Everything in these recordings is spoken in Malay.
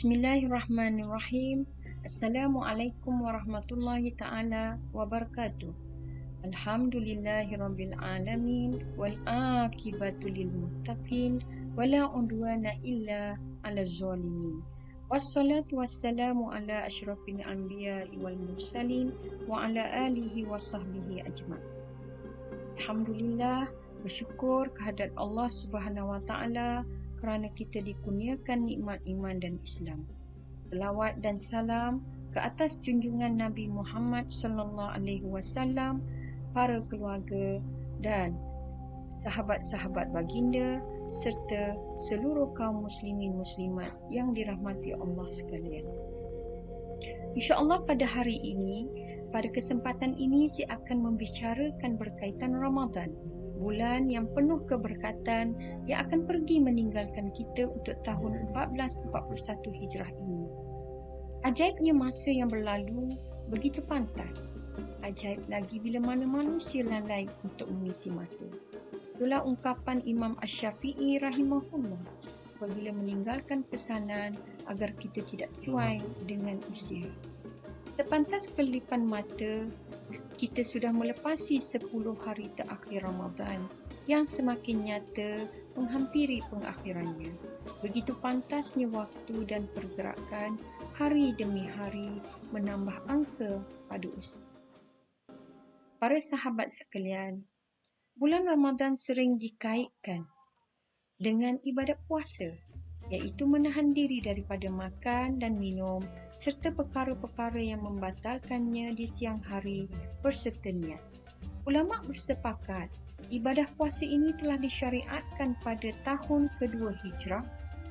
Bismillahirrahmanirrahim. Assalamualaikum warahmatullahi ta'ala wabarakatuh. Alhamdulillahirabbil alamin wal aqibatu lil muttaqin wala udwana illa 'alal zalimin. Wassalatu wassalamu ala asyrafil anbiya'i wal mursalin wa ala alihi wasahbihi ajma'in. Alhamdulillah, bersyukur kehadrat Allah Subhanahu wa taala kerana kita dikurniakan nikmat iman dan Islam. Selawat dan salam ke atas junjungan Nabi Muhammad sallallahu alaihi wasallam, para keluarga dan sahabat-sahabat baginda serta seluruh kaum muslimin muslimat yang dirahmati Allah sekalian. InsyaAllah pada hari ini, pada kesempatan ini saya akan membicarakan berkaitan Ramadan, bulan yang penuh keberkatan yang akan pergi meninggalkan kita untuk tahun 1441 Hijrah ini. Ajaibnya masa yang berlalu begitu pantas. Ajaib lagi bila mana manusia lalai untuk mengisi masa. Itulah ungkapan Imam Asy-Syafi'i rahimahullah apabila meninggalkan pesanan agar kita tidak cuai dengan usia. Sepantas kelipan mata, kita sudah melepasi 10 hari terakhir Ramadan yang semakin nyata menghampiri pengakhirannya. Begitu pantasnya waktu dan pergerakan hari demi hari menambah angka pada usia. Para sahabat sekalian, bulan Ramadan sering dikaitkan dengan ibadat puasa, iaitu menahan diri daripada makan dan minum serta perkara-perkara yang membatalkannya di siang hari berserta niat. Ulama bersepakat, ibadah puasa ini telah disyariatkan pada tahun kedua Hijrah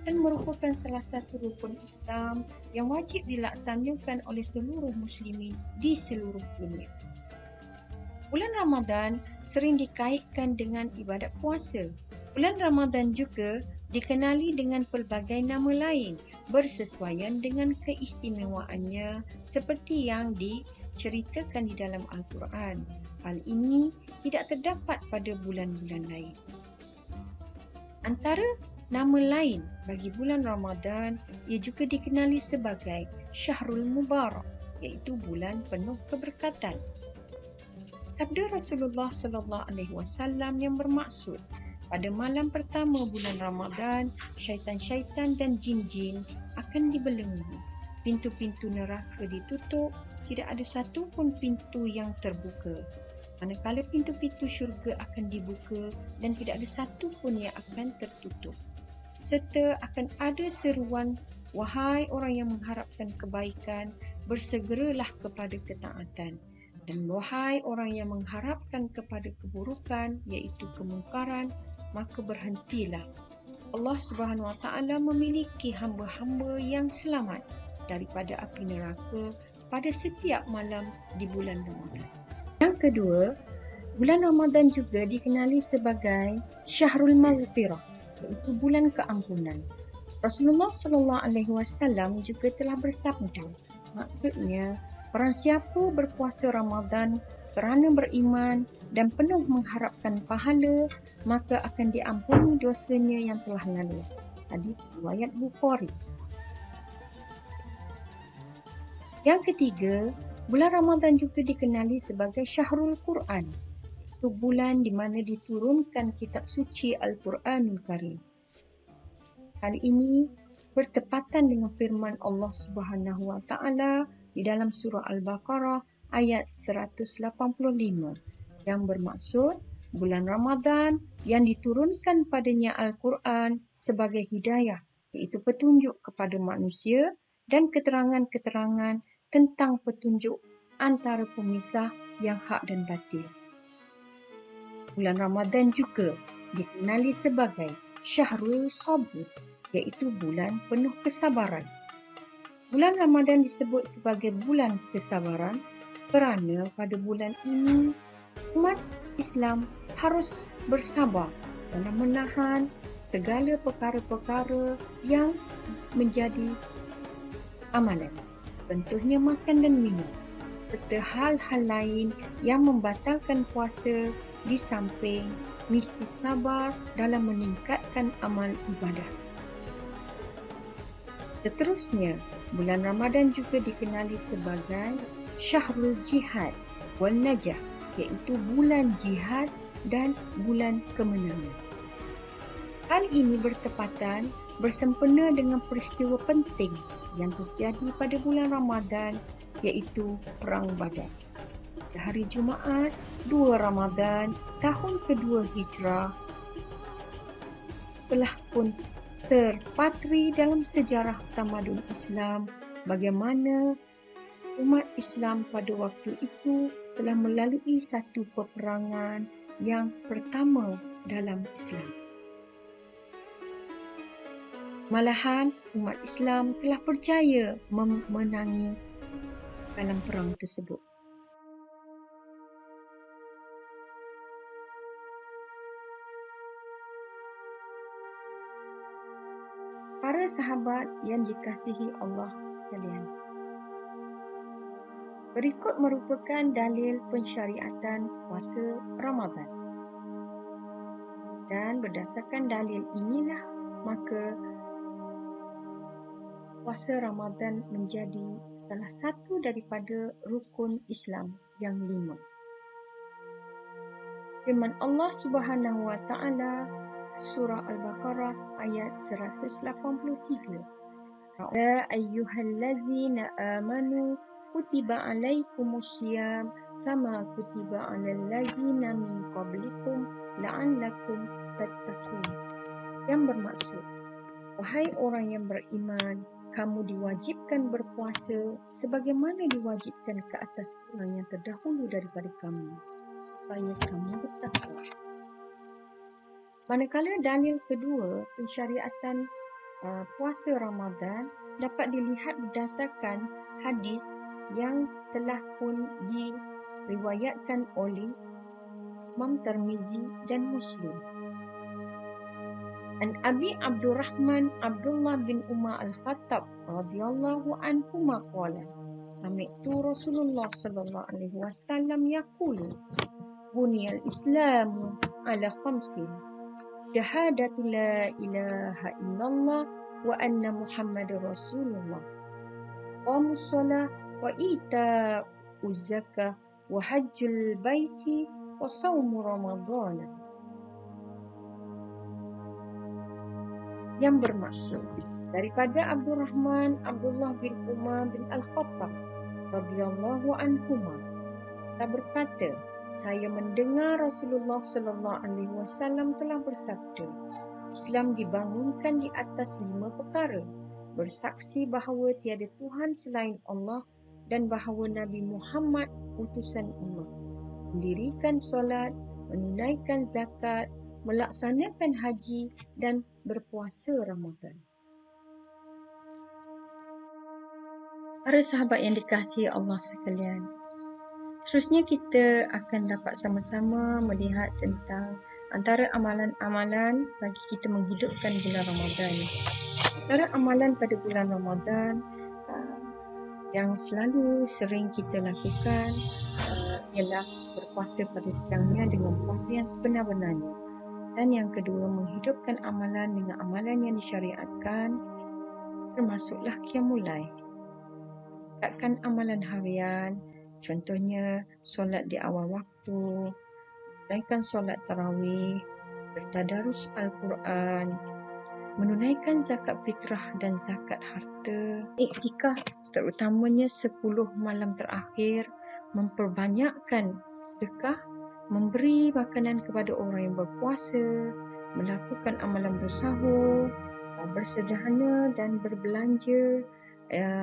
dan merupakan salah satu rukun Islam yang wajib dilaksanakan oleh seluruh muslimin di seluruh dunia. Bulan Ramadan sering dikaitkan dengan ibadat puasa. Bulan Ramadan juga dikenali dengan pelbagai nama lain bersesuaian dengan keistimewaannya seperti yang diceritakan di dalam Al-Quran. Hal ini tidak terdapat pada bulan-bulan lain. Antara nama lain bagi bulan Ramadan, ia juga dikenali sebagai Syahrul Mubarak, iaitu bulan penuh keberkatan. Sabda Rasulullah sallallahu alaihi wasallam yang bermaksud, pada malam pertama bulan Ramadan, syaitan-syaitan dan jin-jin akan dibelenggu. Pintu-pintu neraka ditutup, tidak ada satu pun pintu yang terbuka. Manakala pintu-pintu syurga akan dibuka dan tidak ada satu pun yang akan tertutup. Serta akan ada seruan, wahai orang yang mengharapkan kebaikan, bersegeralah kepada ketaatan. Dan wahai orang yang mengharapkan kepada keburukan, iaitu kemungkaran, maka berhentilah. Allah Subhanahu Wa Taala memiliki hamba-hamba yang selamat daripada api neraka pada setiap malam di bulan Ramadan. Yang kedua, bulan Ramadan juga dikenali sebagai Syahrul Maghfirah, iaitu bulan keampunan. Rasulullah sallallahu alaihi wasallam juga telah bersabda, maksudnya barang siapa berpuasa Ramadan kerana beriman dan penuh mengharapkan pahala, maka akan diampuni dosanya yang telah lalu. Hadis riwayat Bukhari. Yang ketiga, bulan Ramadan juga dikenali sebagai Syahrul Quran. Itu bulan di mana diturunkan kitab suci Al-Quranul Karim. Hal ini bertepatan dengan firman Allah Subhanahu Wa Taala di dalam surah Al-Baqarah ayat 185 yang bermaksud bulan Ramadan yang diturunkan padanya Al-Quran sebagai hidayah, iaitu petunjuk kepada manusia dan keterangan-keterangan tentang petunjuk antara pemisah yang hak dan batil. Bulan Ramadan juga dikenali sebagai Syahrul Sabr, iaitu bulan penuh kesabaran. Bulan Ramadan disebut sebagai bulan kesabaran kerana pada bulan ini umat Islam harus bersabar dalam menahan segala perkara-perkara yang menjadi amalan. Contohnya makan dan minum, serta hal-hal lain yang membatalkan puasa, di samping mesti sabar dalam meningkatkan amal ibadah. Seterusnya, bulan Ramadan juga dikenali sebagai Syahrul Jihad wal Najah, iaitu bulan jihad dan bulan kemenangan. Hal ini bertepatan bersempena dengan peristiwa penting yang terjadi pada bulan Ramadan, iaitu Perang Badar. Pada hari Jumaat 2 Ramadan tahun kedua Hijrah telah pun terpatri dalam sejarah tamadun Islam bagaimana umat Islam pada waktu itu telah melalui satu peperangan yang pertama dalam Islam. Malahan, umat Islam telah berjaya memenangi dalam perang tersebut. Para sahabat yang dikasihi Allah sekalian, berikut merupakan dalil pensyariatan puasa Ramadan. Dan berdasarkan dalil inilah, maka puasa Ramadan menjadi salah satu daripada rukun Islam yang 5. Firman Allah Subhanahu wa taala surah Al-Baqarah ayat 183. Ya ayyuhallazina amanu kutiba alaikumussyam kama kutiba alal ladzina min qablikum la'allakum tattaqun. Yang bermaksud, wahai orang yang beriman, kamu diwajibkan berpuasa sebagaimana diwajibkan ke atas orang yang terdahulu daripada kamu, supaya kamu bertakwa. Manakala dalil kedua, pensyariatan puasa Ramadan dapat dilihat berdasarkan hadis yang telah pun diriwayatkan oleh Imam Tirmizi dan Muslim. An Abi Abdurrahman Abdullah bin Umar Al-Khattab radhiyallahu anhu qala sami'tu Rasulullah sallallahu alaihi wasallam yaqulu buniyal Islamu ala khamsin syahadatu la ilaha illallah wa anna Muhammadar Rasulullah wa musalla wa ita'uz zakah wa hajjul baiti wa shaumu ramadhana. Yang bermaksud, daripada Abdurrahman Abdullah bin Umar bin Al-Khattab radhiyallahu anhuma telah berkata, saya mendengar Rasulullah sallallahu alaihi wasallam telah bersabda, Islam dibangunkan di atas 5 perkara: bersaksi bahawa tiada Tuhan selain Allah dan bahawa Nabi Muhammad utusan Allah, mendirikan solat, menunaikan zakat, melaksanakan haji dan berpuasa Ramadan. Para sahabat yang dikasihi Allah sekalian, seterusnya kita akan dapat sama-sama melihat tentang antara amalan-amalan bagi kita menghidupkan bulan Ramadan. Antara amalan pada bulan Ramadan yang selalu sering kita lakukan ialah berpuasa pada siangnya dengan puasa yang sebenar-benarnya. Dan yang kedua, menghidupkan amalan dengan amalan yang disyariatkan, termasuklah qiyamul lail. Takkan amalan harian, contohnya solat di awal waktu, menunaikan solat tarawih, bertadarus Al-Quran, menunaikan zakat fitrah dan zakat harta, iktikaf terutamanya 10 malam terakhir, memperbanyakkan sedekah, memberi makanan kepada orang yang berpuasa, melakukan amalan bersahur, bersederhana dan berbelanja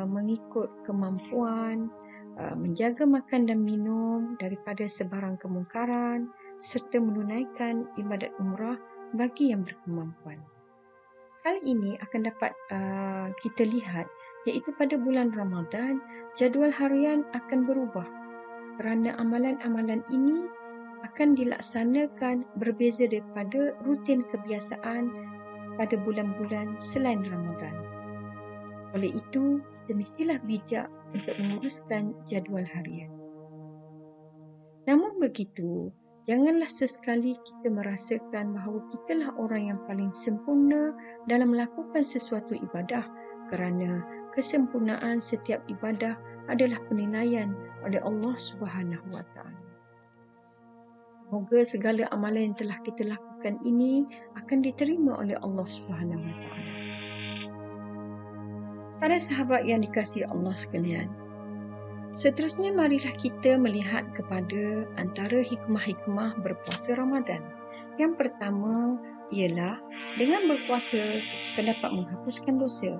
mengikut kemampuan, menjaga makan dan minum daripada sebarang kemungkaran, serta menunaikan ibadat umrah bagi yang berkemampuan. Hal ini akan dapat kita lihat, iaitu pada bulan Ramadan, jadual harian akan berubah kerana amalan-amalan ini akan dilaksanakan berbeza daripada rutin kebiasaan pada bulan-bulan selain Ramadan. Oleh itu, kita mestilah bijak untuk menguruskan jadual harian. Namun begitu, janganlah sesekali kita merasakan bahawa kitalah orang yang paling sempurna dalam melakukan sesuatu ibadah kerana kesempurnaan setiap ibadah adalah penilaian oleh Allah Subhanahu Wa Taala. Semoga segala amalan yang telah kita lakukan ini akan diterima oleh Allah Subhanahu Wa Taala. Para sahabat yang dikasihi Allah sekalian, seterusnya marilah kita melihat kepada antara hikmah-hikmah berpuasa Ramadan. Yang pertama ialah dengan berpuasa kita dapat menghapuskan dosa.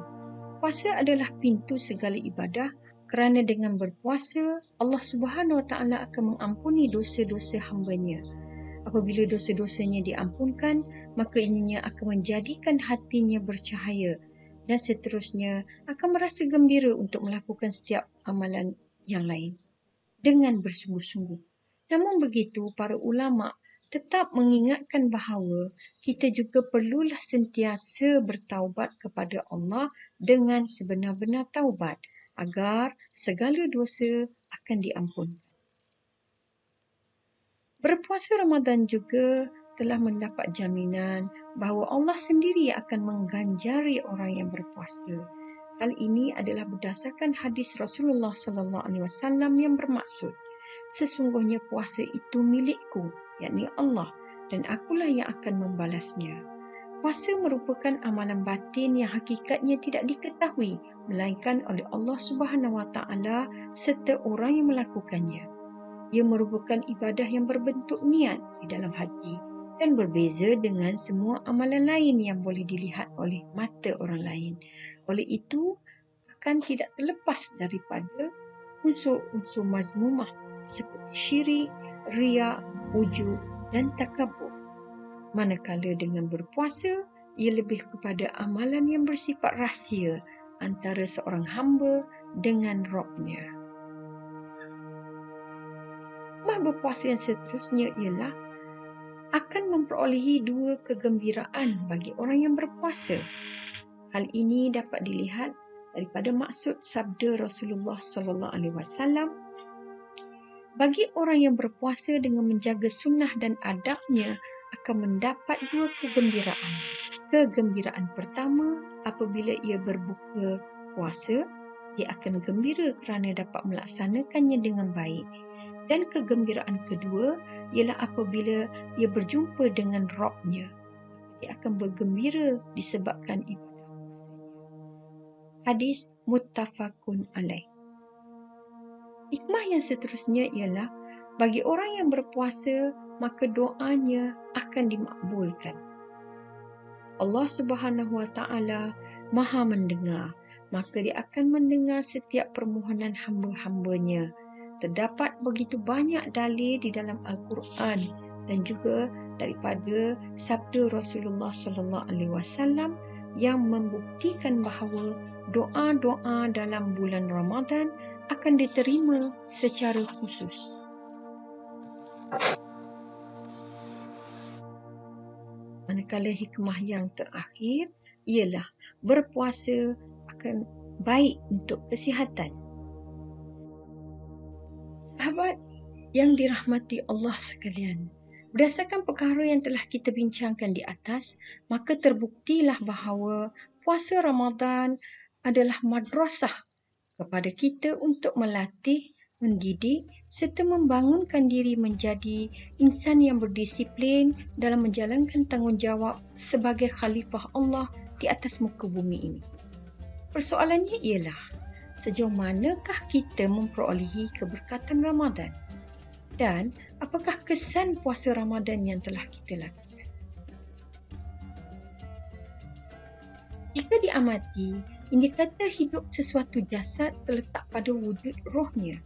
Puasa adalah pintu segala ibadah kerana dengan berpuasa Allah Subhanahu Wa Taala akan mengampuni dosa-dosa hamba-Nya. Apabila dosa-dosanya diampunkan, maka ininya akan menjadikan hatinya bercahaya dan seterusnya akan merasa gembira untuk melakukan setiap amalan yang lain dengan bersungguh-sungguh. Namun begitu, para ulama tetap mengingatkan bahawa kita juga perlulah sentiasa bertaubat kepada Allah dengan sebenar-benar taubat agar segala dosa akan diampunkan. Berpuasa Ramadan juga telah mendapat jaminan bahawa Allah sendiri akan mengganjari orang yang berpuasa. Hal ini adalah berdasarkan hadis Rasulullah sallallahu alaihi wasallam yang bermaksud, sesungguhnya puasa itu milikku, yakni Allah, dan akulah yang akan membalasnya. Puasa merupakan amalan batin yang hakikatnya tidak diketahui melainkan oleh Allah Subhanahu Wa Taala serta orang yang melakukannya. Ia merupakan ibadah yang berbentuk niat di dalam hati dan berbeza dengan semua amalan lain yang boleh dilihat oleh mata orang lain. Oleh itu, akan tidak terlepas daripada unsur-unsur mazmumah seperti syirik, riya, ujub dan takabur. Manakala dengan berpuasa, ia lebih kepada amalan yang bersifat rahsia antara seorang hamba dengan Rabb-Nya. Hikmah berpuasa yang seterusnya ialah akan memperolehi dua kegembiraan bagi orang yang berpuasa. Hal ini dapat dilihat daripada maksud sabda Rasulullah sallallahu alaihi wasallam, bagi orang yang berpuasa dengan menjaga sunnah dan adabnya akan mendapat dua kegembiraan. Kegembiraan pertama, apabila ia berbuka puasa, ia akan gembira kerana dapat melaksanakannya dengan baik. Dan kegembiraan kedua ialah apabila ia berjumpa dengan Rabb-Nya. Dia akan bergembira disebabkan ibadah puasanya. Hadis muttafaqun alaih. Hikmah yang seterusnya ialah bagi orang yang berpuasa, maka doanya akan dimakbulkan. Allah Subhanahu Wa Taala Maha mendengar, maka dia akan mendengar setiap permohonan hamba-hambanya. Terdapat begitu banyak dalil di dalam Al-Quran dan juga daripada sabda Rasulullah sallallahu alaihi wasallam yang membuktikan bahawa doa-doa dalam bulan Ramadan akan diterima secara khusus. Manakala hikmah yang terakhir ialah berpuasa akan baik untuk kesihatan. Sahabat yang dirahmati Allah sekalian, berdasarkan perkara yang telah kita bincangkan di atas, maka terbuktilah bahawa puasa Ramadan adalah madrasah kepada kita untuk melatih, mendidik serta membangunkan diri menjadi insan yang berdisiplin dalam menjalankan tanggungjawab sebagai khalifah Allah di atas muka bumi ini. Persoalannya ialah, sejauh manakah kita memperolehi keberkatan Ramadan? Dan apakah kesan puasa Ramadan yang telah kita lakukan? Jika diamati, indikator hidup sesuatu jasad terletak pada wujud rohnya.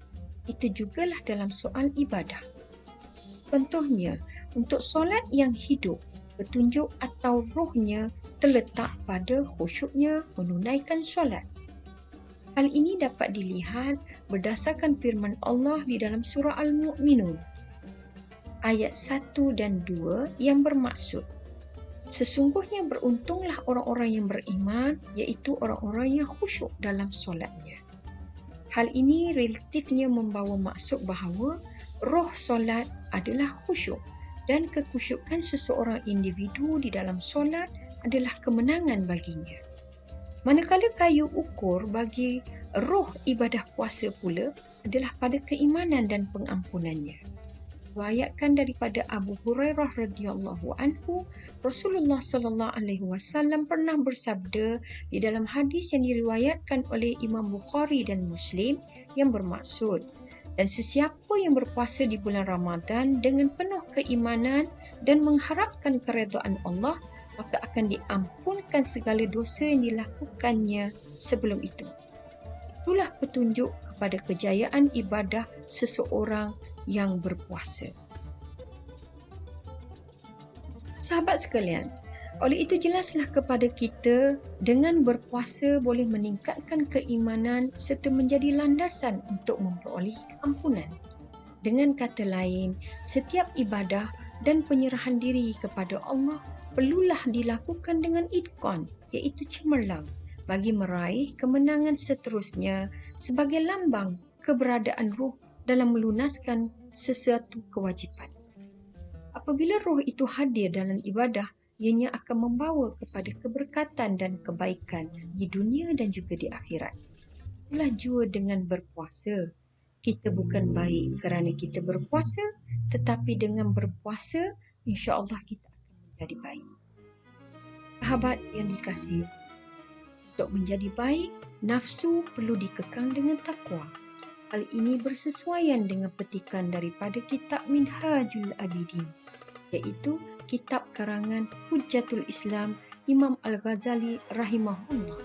Itu jugalah dalam soal ibadah. Contohnya, untuk solat yang hidup, petunjuk atau rohnya terletak pada khusyuknya menunaikan solat. Hal ini dapat dilihat berdasarkan firman Allah di dalam surah Al-Mu'minun ayat 1 dan 2 yang bermaksud, sesungguhnya beruntunglah orang-orang yang beriman, iaitu orang-orang yang khusyuk dalam solatnya. Hal ini relatifnya membawa maksud bahawa roh solat adalah khusyuk dan kekhusyukan seseorang individu di dalam solat adalah kemenangan baginya. Manakala kayu ukur bagi roh ibadah puasa pula adalah pada keimanan dan pengampunannya. Riwayatkan daripada Abu Hurairah radhiyallahu anhu, Rasulullah sallallahu alaihi wasallam pernah bersabda di dalam hadis yang diriwayatkan oleh Imam Bukhari dan Muslim yang bermaksud, dan sesiapa yang berpuasa di bulan Ramadan dengan penuh keimanan dan mengharapkan keredaan Allah, maka akan diampunkan segala dosa yang dilakukannya sebelum itu. Itulah petunjuk kepada kejayaan ibadah seseorang yang berpuasa. Sahabat sekalian, oleh itu jelaslah kepada kita dengan berpuasa boleh meningkatkan keimanan serta menjadi landasan untuk memperoleh ampunan. Dengan kata lain, setiap ibadah dan penyerahan diri kepada Allah perlulah dilakukan dengan itqan, iaitu cemerlang, bagi meraih kemenangan seterusnya sebagai lambang keberadaan ruh dalam melunaskan sesuatu kewajipan. Apabila roh itu hadir dalam ibadah, ianya akan membawa kepada keberkatan dan kebaikan di dunia dan juga di akhirat. Itulah jua dengan berpuasa. Kita bukan baik kerana kita berpuasa, tetapi dengan berpuasa, insya-Allah kita akan menjadi baik. Sahabat yang dikasihi, untuk menjadi baik, nafsu perlu dikekang dengan takwa. Hal ini bersesuaian dengan petikan daripada kitab Minhajul Abidin, iaitu kitab karangan Hujjatul Islam Imam Al-Ghazali rahimahullah,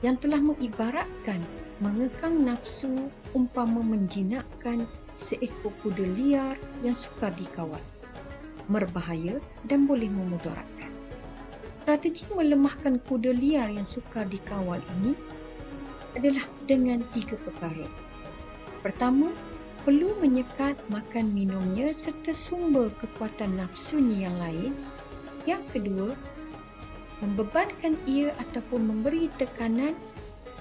yang telah mengibaratkan mengekang nafsu umpama menjinakkan seekor kuda liar yang sukar dikawal, berbahaya dan boleh memudaratkan. Strategi melemahkan kuda liar yang sukar dikawal ini adalah dengan 3 perkara. Pertama, perlu menyekat makan minumnya serta sumber kekuatan nafsunya yang lain. Yang kedua, membebankan ia ataupun memberi tekanan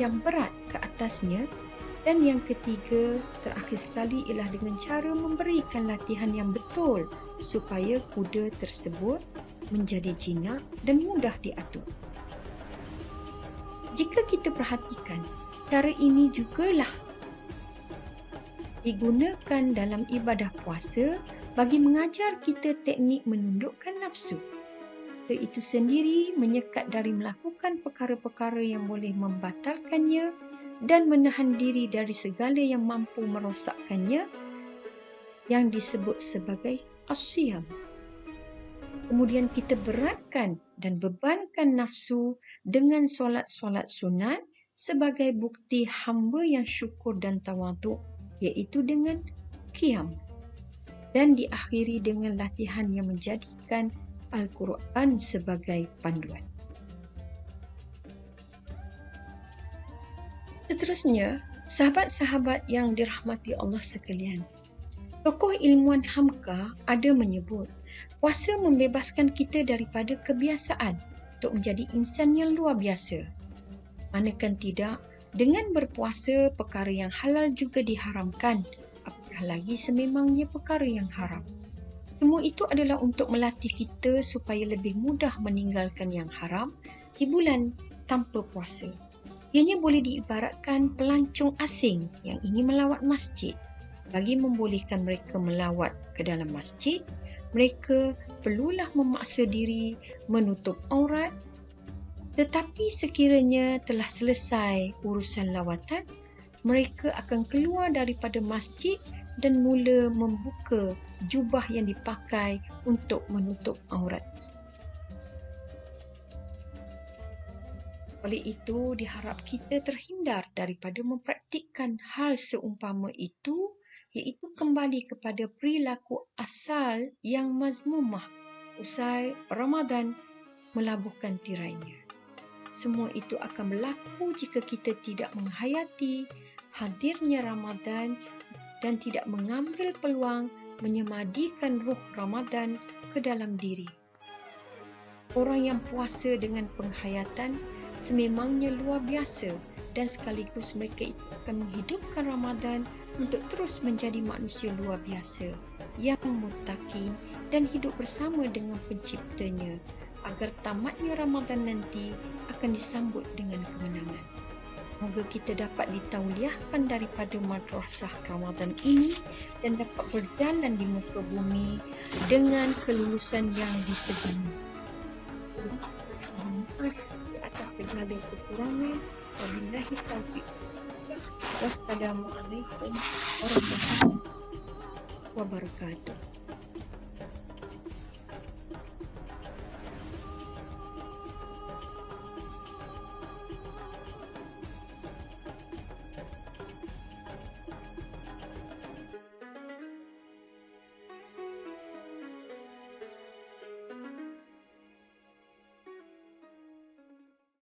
yang berat ke atasnya. Dan yang ketiga, terakhir sekali, ialah dengan cara memberikan latihan yang betul supaya kuda tersebut menjadi jinak dan mudah diatur. Jika kita perhatikan, cara ini jugalah digunakan dalam ibadah puasa bagi mengajar kita teknik menundukkan nafsu. Itu sendiri menyekat dari melakukan perkara-perkara yang boleh membatalkannya dan menahan diri dari segala yang mampu merosakkannya, yang disebut sebagai as-siyam. Kemudian kita beratkan dan bebankan nafsu dengan solat-solat sunat sebagai bukti hamba yang syukur dan tawaduk, iaitu dengan qiyam. Dan diakhiri dengan latihan yang menjadikan Al-Quran sebagai panduan. Seterusnya, sahabat-sahabat yang dirahmati Allah sekalian, tokoh ilmuwan Hamka ada menyebut puasa membebaskan kita daripada kebiasaan untuk menjadi insan yang luar biasa. Manakala tidak, dengan berpuasa perkara yang halal juga diharamkan, apatah lagi sememangnya perkara yang haram. Semua itu adalah untuk melatih kita supaya lebih mudah meninggalkan yang haram di bulan tanpa puasa. Ianya boleh diibaratkan pelancong asing yang ingin melawat masjid. Bagi membolehkan mereka melawat ke dalam masjid, mereka perlulah memaksa diri menutup aurat. Tetapi sekiranya telah selesai urusan lawatan, mereka akan keluar daripada masjid dan mula membuka jubah yang dipakai untuk menutup aurat. Oleh itu, diharap kita terhindar daripada mempraktikkan hal seumpama itu, iaitu kembali kepada perilaku asal yang mazmumah usai Ramadan melabuhkan tirainya. Semua itu akan berlaku jika kita tidak menghayati hadirnya Ramadan dan tidak mengambil peluang menyemadikan ruh Ramadan ke dalam diri. Orang yang puasa dengan penghayatan sememangnya luar biasa, dan sekaligus mereka itu akan menghidupkan Ramadan untuk terus menjadi manusia luar biasa yang muttaqin dan hidup bersama dengan penciptanya, agar tamatnya Ramadan nanti akan disambut dengan kemenangan. Semoga kita dapat ditauliahkan daripada madrasah Ramadan ini dan dapat berjalan di muka bumi dengan kelulusan yang disegani. Di atas segala kekurangan. Wabillahi taufiq. Wassalamualaikum warahmatullahi wabarakatuh.